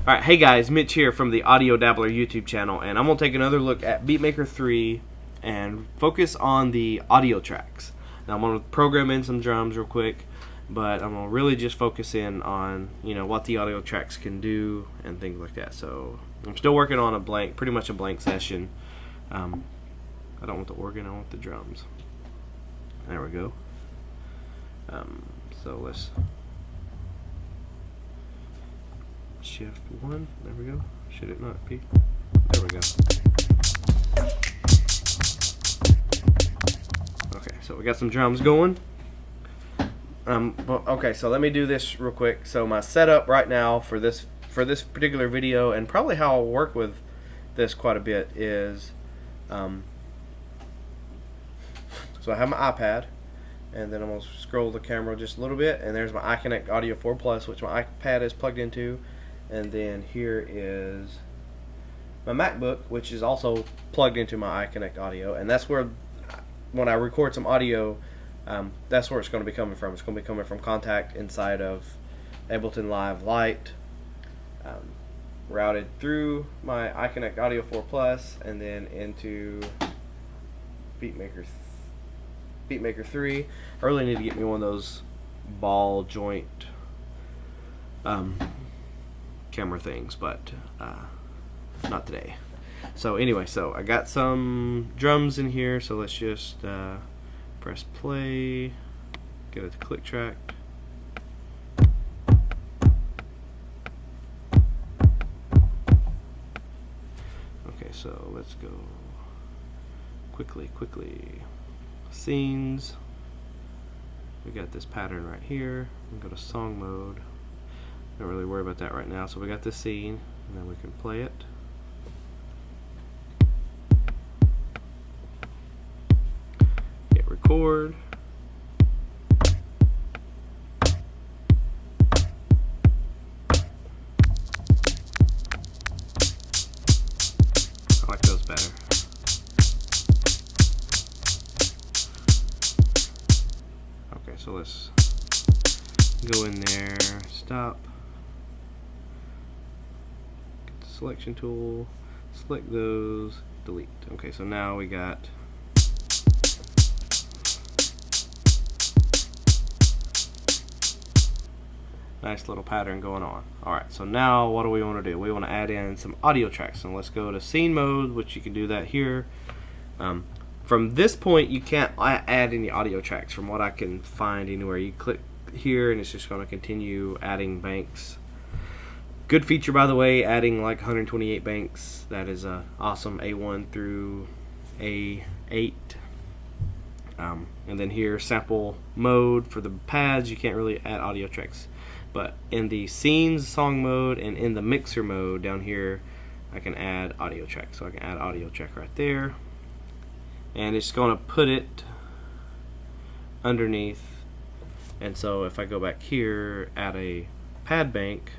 Alright, hey guys, Mitch here from the TheAudioDabbler YouTube channel, and I'm going to take another look at Beatmaker 3 and focus on the audio tracks. Now I'm going to program in some drums real quick, but I'm going to really just focus in on, what the audio tracks can do and things like that. So I'm still working on pretty much a blank session. I don't want the organ, I want the drums. There we go. So let's shift 1, there we go. Should it not be? There we go. Okay, so we got some drums going. Okay, so let me do this real quick. So my setup right now for this particular video, and probably how I'll work with this quite a bit, is so I have my iPad, and then I'm going to scroll the camera just a little bit, and there's my iConnect Audio 4 Plus, which my iPad is plugged into. And then here is my MacBook, which is also plugged into my iConnect Audio, and that's where, when I record some audio, that's where it's going to be coming from. It's going to be coming from Contact inside of Ableton Live Lite, routed through my iConnect Audio 4 Plus, and then into Beatmaker 3. I really need to get me one of those ball joint camera things, but not today. So anyway, so I got some drums in here, so let's just press play, get it to click track. Okay, so let's go quickly. Scenes. We got this pattern right here. We go to song mode. Don't really worry about that right now. So we got this scene, and then we can play it. Hit record. I like those better. Okay, so let's go in there, stop. Selection tool, select those, delete. Okay, so now we got nice little pattern going on. Alright, so now what do we want to do? We want to add in some audio tracks. So let's go to scene mode, which you can do that here. From this point, you can't add any audio tracks from what I can find anywhere. You click here and it's just going to continue adding banks. Good feature, by the way, adding like 128 banks. That is awesome. A1 through A8. And then here, sample mode for the pads. You can't really add audio tracks. But in the scenes song mode and in the mixer mode down here, I can add audio tracks. So I can add audio track right there. And it's going to put it underneath. And so if I go back here, add a pad bank,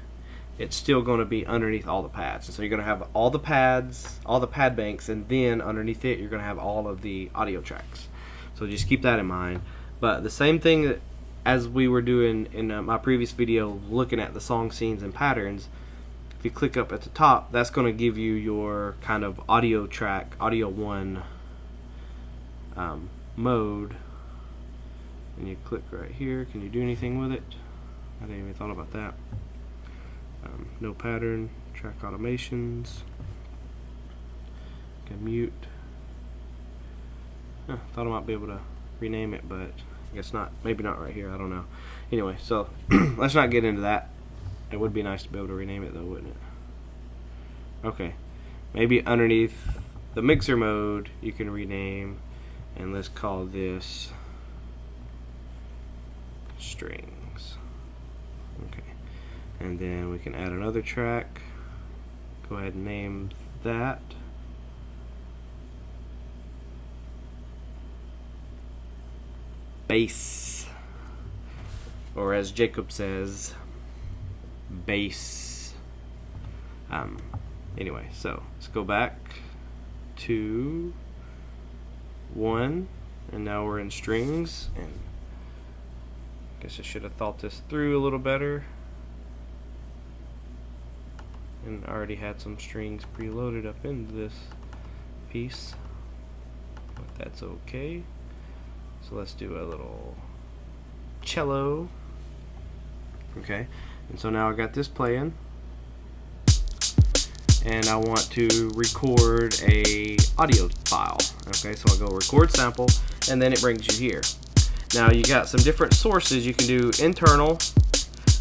it's still going to be underneath all the pads. And so you're going to have all the pads, all the pad banks, and then underneath it you're going to have all of the audio tracks. So just keep that in mind. But the same thing that as we were doing in my previous video looking at the song scenes and patterns, if you click up at the top, that's going to give you your kind of audio track, audio 1 mode. And you click right here. Can you do anything with it? I didn't even thought about that. No pattern, track automations, can mute. Thought I might be able to rename it, but I guess not. Maybe not right here, I don't know. Anyway, so let's not get into that. It would be nice to be able to rename it though, wouldn't it? Okay, maybe underneath the mixer mode you can rename, and let's call this strings. Okay. And then we can add another track. Go ahead and name that. Bass. Or as Jacob says, bass. Anyway, so let's go back to 1, and now we're in strings. And I guess I should have thought this through a little better. and I already had some strings preloaded up into this piece, but that's okay. So let's do a little cello. Okay, and so now I got this playing, and I want to record a audio file. Okay, so I'll go record sample, and then it brings you here. Now you got some different sources. You can do internal,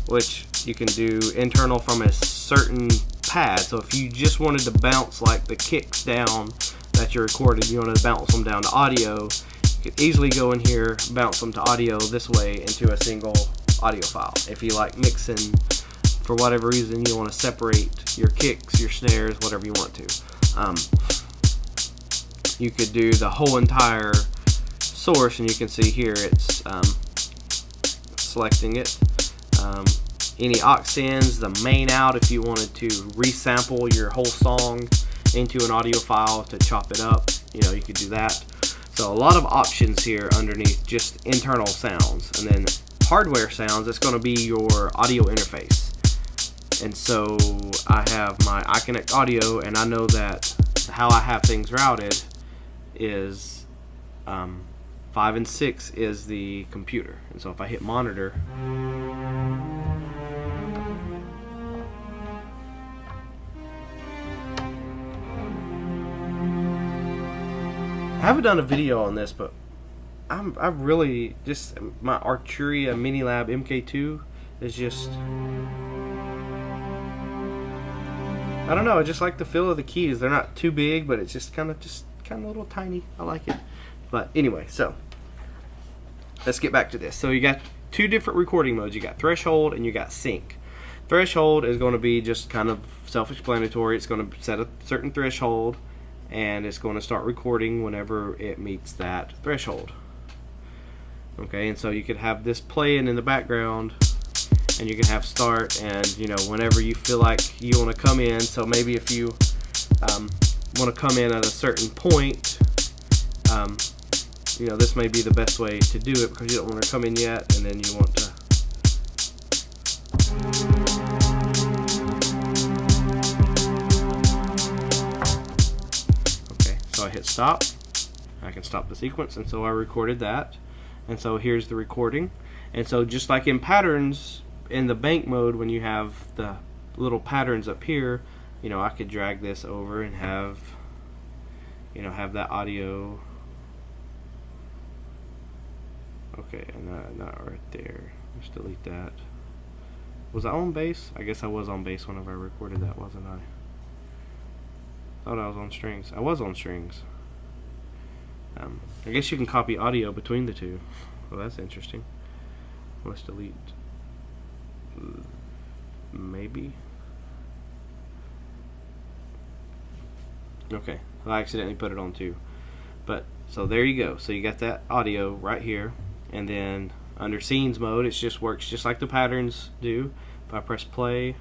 which you can do internal from a certain pad. So if you just wanted to bounce like the kicks down that you recorded, you want to bounce them down to audio, you could easily go in here, bounce them to audio this way into a single audio file. If you like mixing, for whatever reason, you want to separate your kicks, your snares, whatever you want to. You could do the whole entire source, and you can see here it's selecting it. Any aux ins, the main out, if you wanted to resample your whole song into an audio file to chop it up, you know, you could do that. So a lot of options here underneath just internal sounds. And then hardware sounds, it's going to be your audio interface. And so I have my iConnect audio, and I know that how I have things routed is 5 and 6 is the computer. And so if I hit monitor, I haven't done a video on this, but I really just, my Arturia Minilab MK2 is just, I don't know, I just like the feel of the keys. They're not too big, but it's just kind of a little tiny. I like it. But anyway, so let's get back to this. So you got two different recording modes. You got threshold and you got sync. Threshold is going to be just kind of self-explanatory. It's going to set a certain threshold, and it's going to start recording whenever it meets that threshold. Okay, and so you could have this playing in the background, and you can have start, and you know, whenever you feel like you want to come in. So maybe if you want to come in at a certain point, you know, this may be the best way to do it, because you don't want to come in yet, and then you want to so I hit stop. I can stop the sequence, and so I recorded that, and so here's the recording. And so just like in patterns in the bank mode, when you have the little patterns up here, you know, I could drag this over and have, you know, have that audio. Okay, and not right there. Let's delete that. Was I on bass? I guess I was on bass whenever I recorded that, wasn't I? Thought I was on strings. I was on strings. I guess you can copy audio between the two. Well, that's interesting. Let's delete. Maybe. Okay, I accidentally put it on too. But so there you go. So you got that audio right here, and then under scenes mode, it just works just like the patterns do. If I press play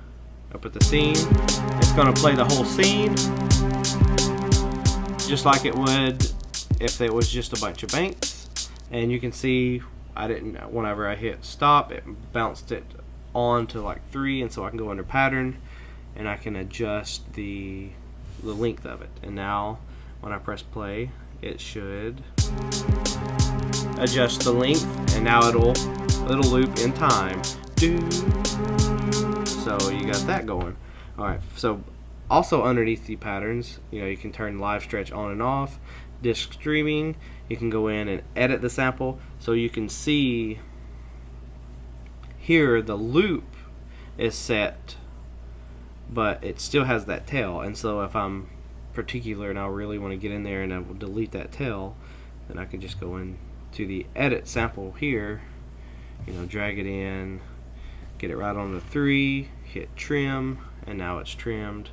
up at the scene, it's going to play the whole scene, just like it would if it was just a bunch of banks. And you can see I didn't, whenever I hit stop, it bounced it on to like 3, and so I can go under pattern and I can adjust the length of it. And now when I press play, it should adjust the length, and now it'll loop in time. So you got that going. Alright, so also underneath the patterns, you know, you can turn live stretch on and off, disk streaming. You can go in and edit the sample, so you can see here the loop is set, but it still has that tail. And so if I'm particular and I really want to get in there and I will delete that tail, then I can just go in to the edit sample here, you know, drag it in, get it right on the 3, hit trim, and now it's trimmed.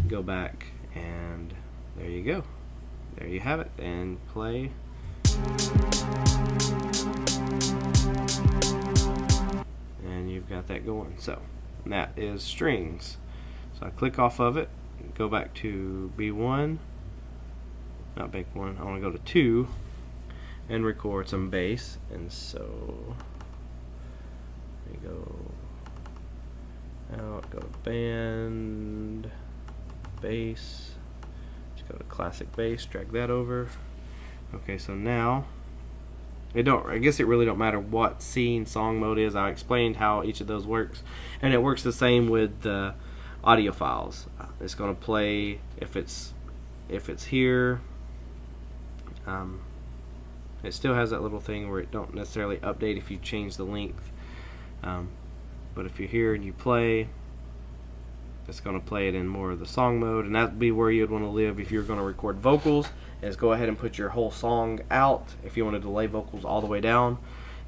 Go back, and there you go. There you have it, and play. And you've got that going. So that is strings. So I click off of it, go back to B1, not bank 1, I want to go to 2 and record some bass. And so there you go. out, go to band, bass, just go to classic bass, drag that over. Okay, so now I guess it really don't matter what scene song mode is. I explained how each of those works, and it works the same with the audio files. It's going to play if it's here. It still has that little thing where it don't necessarily update if you change the length, but if you're here and you play, it's going to play it in more of the song mode, and that'd be where you'd want to live if you're going to record vocals. Is go ahead and put your whole song out. If you want to delay vocals all the way down,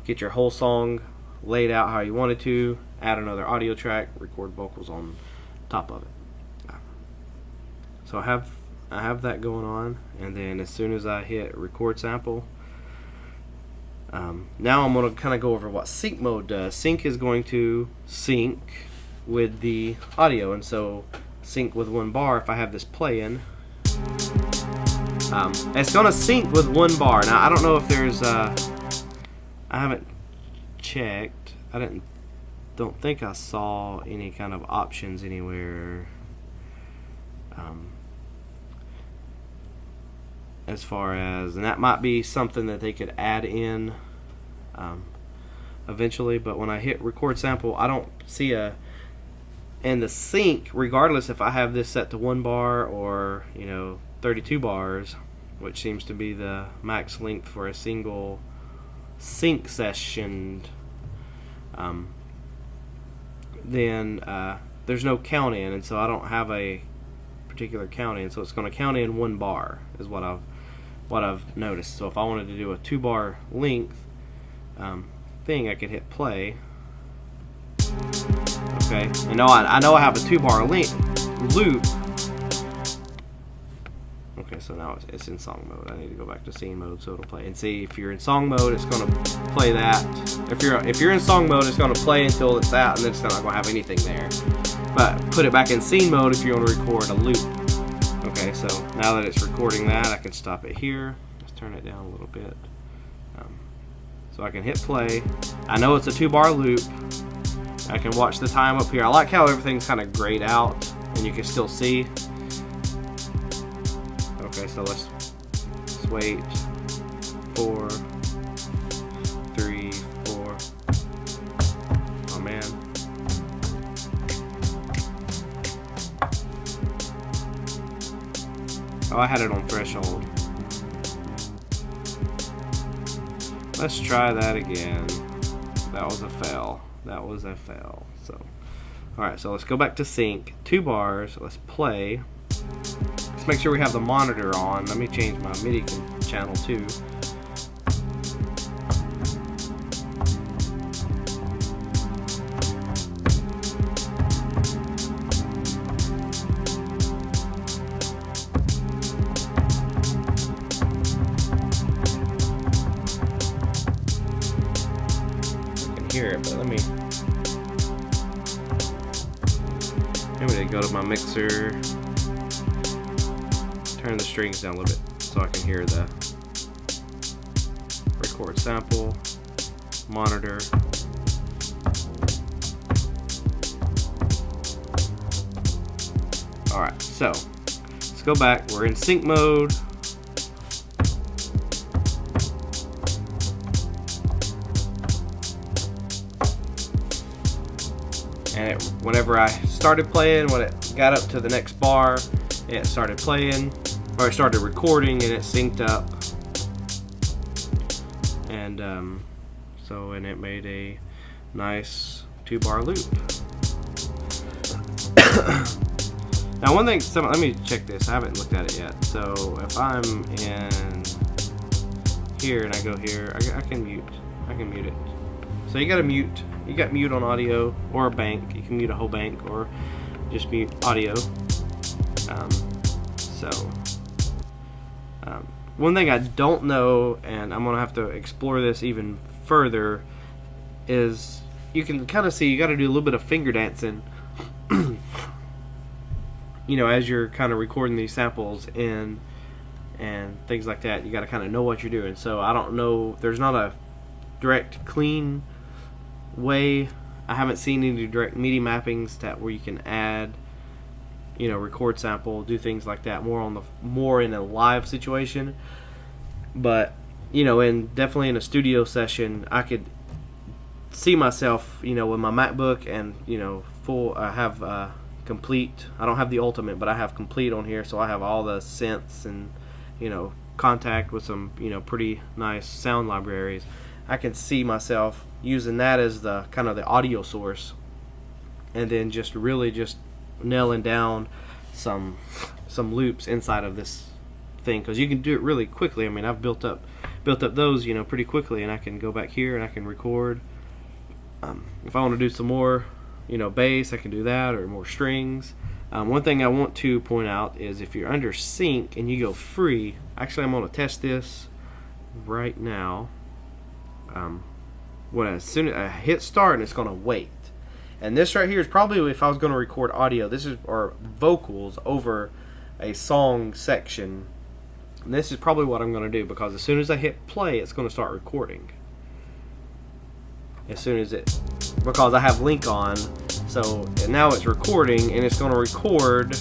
get your whole song laid out how you wanted to, add another audio track, record vocals on top of it. So I have that going on, and then as soon as I hit record sample, now I'm going to kind of go over what sync mode does. Sync is going to sync with the audio, and so sync with 1 bar. If I have this playing, it's going to sync with 1 bar. Now I don't know if there's I haven't checked. Don't think I saw any kind of options anywhere as far as, and that might be something that they could add in eventually, but when I hit record sample, I don't see and the sync, regardless if I have this set to 1 bar or 32 bars, which seems to be the max length for a single sync session, then there's no count in, and so I don't have a particular count in, so it's going to count in 1 bar is what I've noticed. So if I wanted to do a 2 bar length thing, I could hit play. Okay, and now I know I have a 2 bar loop. Okay, so now it's in song mode. I need to go back to scene mode so it'll play. And see, if you're in song mode, it's going to play that. If you're in song mode, it's going to play until it's out, and then it's not going to have anything there. But put it back in scene mode if you want to record a loop. Okay, so now that it's recording that, I can stop it here. Let's turn it down a little bit. So I can hit play. I know it's a 2 bar loop. I can watch the time up here. I like how everything's kind of grayed out and you can still see. Okay, so let's wait. 4, 3, 4. Oh man. Oh, I had it on threshold. Let's try that again. That was a fail. That was a fail. So, alright, so let's go back to sync. 2 bars. Let's play. Let's make sure we have the monitor on. Let me change my MIDI channel too. Hear it, but let me maybe go to my mixer, turn the strings down a little bit so I can hear the record sample, monitor. Alright, so let's go back. We're in sync mode. And whenever I started playing, when it got up to the next bar, it started playing, or it started recording, and it synced up. And and it made a nice 2 bar loop. Now one thing, let me check this. I haven't looked at it yet. So if I'm in here and I go here, I can mute. I can mute it. So you gotta mute. You got mute on audio or a bank. You can mute a whole bank or just mute audio. One thing I don't know, and I'm gonna have to explore this even further, is you can kind of see you got to do a little bit of finger dancing. As you're kind of recording these samples and things like that, you got to kind of know what you're doing. So I don't know. There's not a direct, clean way I haven't seen any direct MIDI mappings that where you can add, you know, record sample, do things like that more in a live situation. But you know, definitely in a studio session, I could see myself, you know, with my MacBook and, you know, I have complete. I don't have the ultimate, but I have complete on here, so I have all the synths and, you know, contact with some, you know, pretty nice sound libraries. I can see myself using that as the kind of the audio source, and then just really just nailing down some loops inside of this thing, because you can do it really quickly. I mean, I've built up those, you know, pretty quickly, and I can go back here and I can record. If I want to do some more, you know, bass, I can do that, or more strings. One thing I want to point out is if you're under sync and you go free, actually I'm going to test this right now. As soon as I hit start, and it's going to wait. And this right here is probably if I was going to record audio. This is or vocals over a song section. And this is probably what I'm going to do, because as soon as I hit play, it's going to start recording. As soon as because I have link on, so and now it's recording, and it's going to record.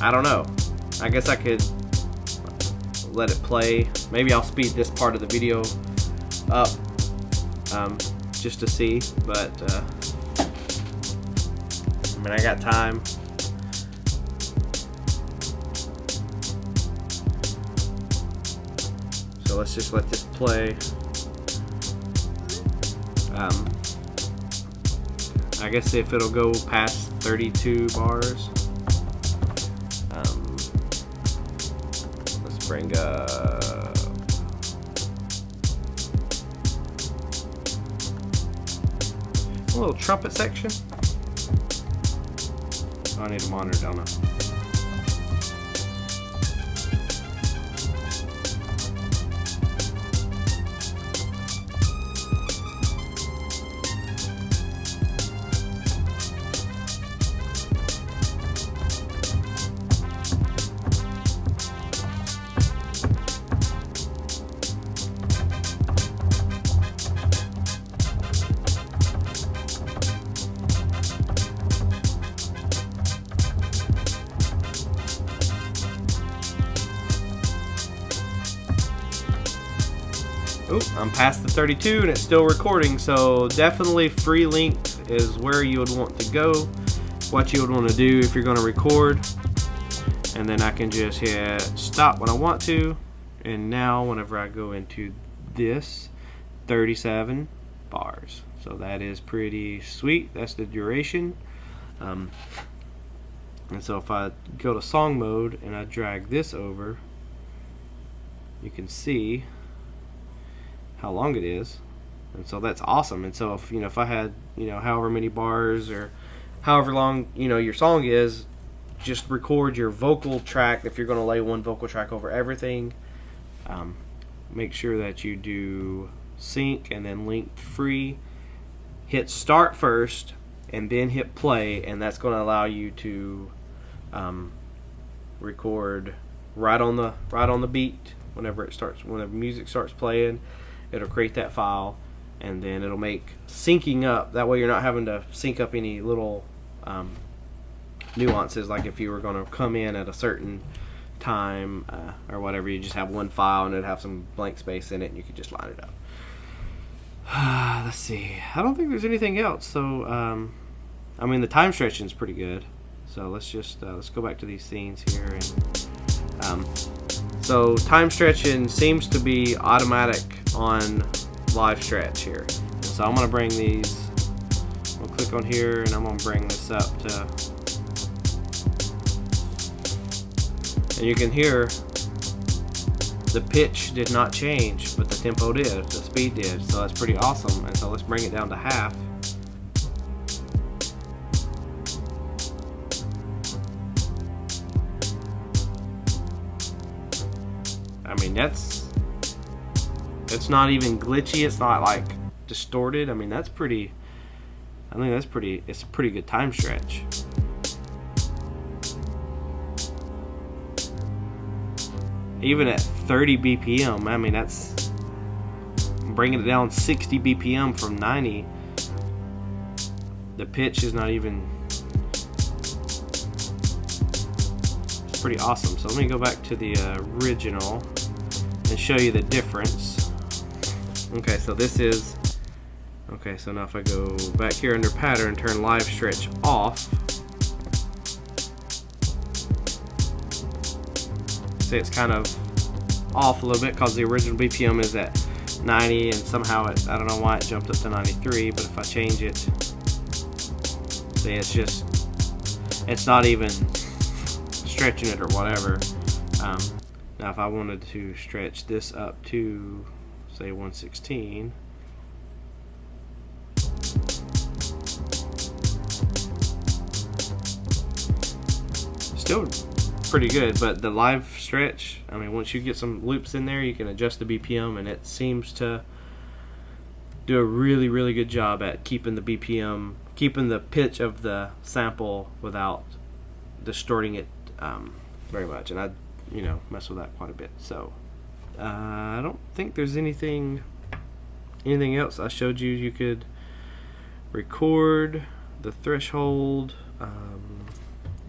I don't know. I guess I could let it play. Maybe I'll speed this part of the video up just to see, but I mean, I got time. So let's just let this play. I guess if it'll go past 32 bars. Let's bring up a little trumpet section. Oh, I need a monitor, don't I? Oh, I'm past the 32 and it's still recording, so definitely free length is where you would want to go, what you would want to do if you're going to record. And then I can just hit stop when I want to, and now whenever I go into this, 37 bars. So that is pretty sweet. That's the duration. And so if I go to song mode and I drag this over, you can see how long it is, and so that's awesome. And so if if I had however many bars or however long your song is, just record your vocal track. If you're going to lay one vocal track over everything, make sure that you do sync and then link free. Hit start first and then hit play, and that's going to allow you to record right on the beat. Whenever music starts playing, it'll create that file, and then it'll make syncing up. That way you're not having to sync up any little nuances, like if you were going to come in at a certain time or whatever. You just have one file and it'd have some blank space in it, and you could just line it up. Let's see. I don't think there's anything else. So I mean, the time stretching is pretty good. So let's just let's go back to these scenes here. And so time stretching seems to be automatic on live stretch here. So I'm going to bring these, I'll click on here and I'm going to bring this up to, and you can hear the pitch did not change, but the tempo did, the speed did. So that's pretty awesome. And so let's bring it down to half. I mean, it's not even glitchy. It's not like distorted. I mean, it's a pretty good time stretch. Even at 30 BPM, I mean, that's bringing it down 60 BPM from 90. The pitch is not even. It's pretty awesome. So let me go back to the original and show you the difference. Okay, so this is. Okay, so now if I go back here under pattern, turn live stretch off. See, it's kind of off a little bit because the original BPM is at 90 and somehow it, I don't know why it jumped up to 93, but if I change it, see, it's not even stretching it or whatever. Now if I wanted to stretch this up to say 116, still pretty good, but the live stretch, I mean, once you get some loops in there, you can adjust the BPM, and it seems to do a really, really good job at keeping the BPM, keeping the pitch of the sample without distorting it very much. And I, mess with that quite a bit. So I don't think there's anything else. I showed you. You could record the threshold.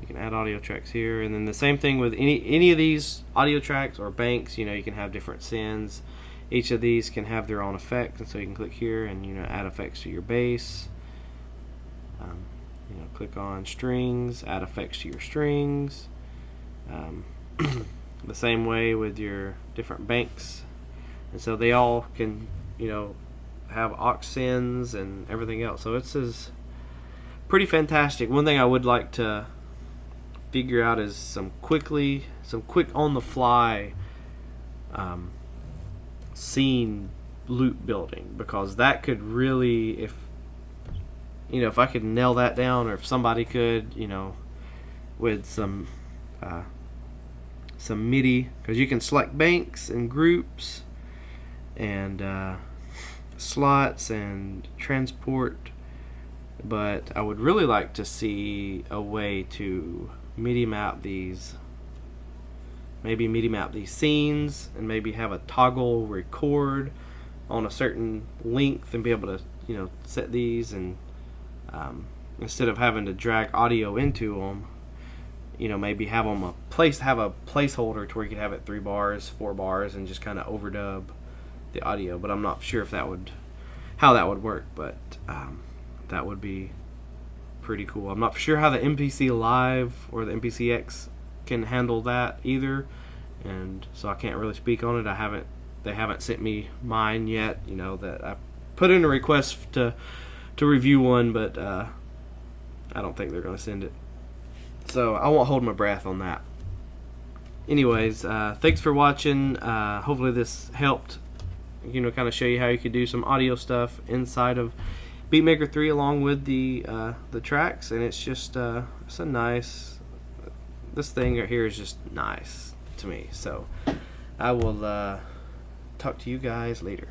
You can add audio tracks here, and then the same thing with any of these audio tracks or banks. You can have different sends. Each of these can have their own effects, and so you can click here and add effects to your bass. Click on strings, add effects to your strings. The same way with your different banks, and so they all can have aux sends and everything else. So it's pretty fantastic. One thing I would like to figure out is some quick on the fly scene loop building, because that could really, if I could nail that down, or if somebody could, with some MIDI, because you can select banks and groups and slots and transport, but I would really like to see a way to MIDI map these, scenes, and maybe have a toggle record on a certain length and be able to set these, and instead of having to drag audio into them, maybe have them have a placeholder to where you could have it 3 bars, 4 bars, and just kind of overdub the audio. But I'm not sure if how that would work, but that would be pretty cool. I'm not sure how the MPC Live or the MPC-X can handle that either, and so I can't really speak on it. They haven't sent me mine yet. That I put in a request to review one, but I don't think they're going to send it. So I won't hold my breath on that. Anyways, thanks for watching. Hopefully this helped, kind of show you how you could do some audio stuff inside of Beatmaker 3 along with the tracks, and it's just it's a nice. This thing right here is just nice to me. So I will talk to you guys later.